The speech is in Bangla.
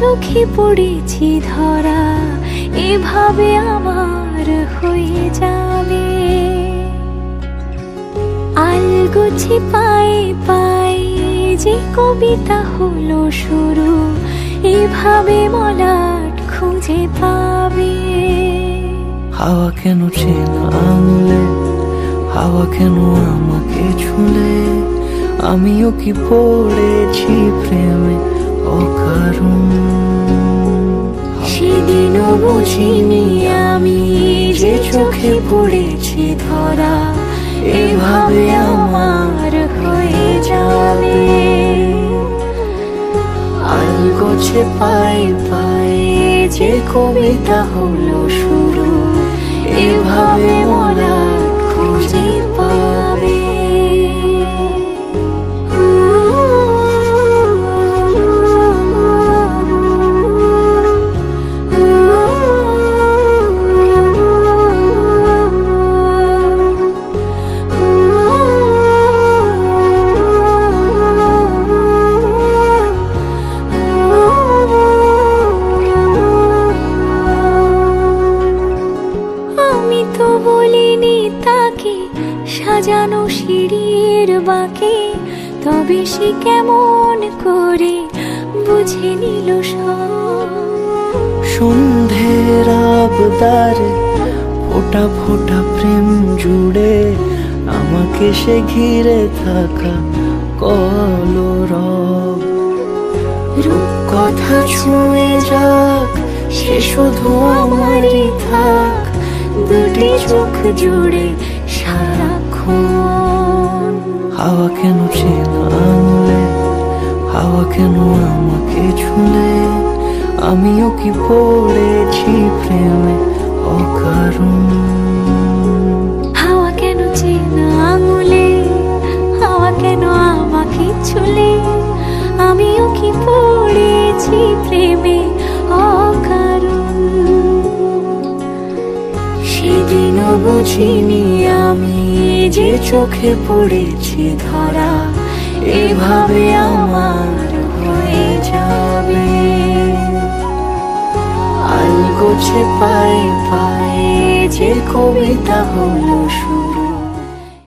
চোখে পড়েছি ধরা, এভাবে আমার হয়ে যাবে। আলগোছে পায়ে পায়ে যে কবিতা হলো শুরু, এভাবে মলাট খুঁজে পাবে। হাওয়া কেন চেনা আঙুলে, হাওয়া কেন আমাকে ছুলে, আমিও কি পড়েছি প্রেমে অকারণ। সেদিনও বুঝিনি আমি যে চোখে পড়েছি ধরা, এভাবে আমার হয়ে যাবে। আলগোছে পায়ে পায়ে যে কবিতা হলো শুরু, এভাবে মলাট খুঁজে পাবে। বলিনি তাকে সাজানো সিঁড়ির বাঁকে, তবে সে কেমন করে বুঝে নিল সব। সন্ধ্যের আবদারে ফোটা ফোটা প্রেম জুড়ে, আমাকে সে ঘিরে থাকা কলরব। রূপকথা ছুঁয়ে যাক, সে শুধু আমারই থাক, দুটি চোখ জুড়ে সারাক্ষণ। হাওয়া কেন চেনা আঙুলে, হাওয়া কেন আমাকে ছুলে, আমিও কি পড়েছি প্রেমে অকারণ। হাওয়া কেন চেনা আঙুলে, হাওয়া কেন আমাকে ছুলে, আমিও কি পড়েছি প্রেমে অকারণ। সেদিনও বুঝিনি আমি যে চোখে পড়েছি ধরা, এভাবে আমার হয়ে যাবে। আলগোছে পায়ে পায়ে যে কবিতা হলো শুরু,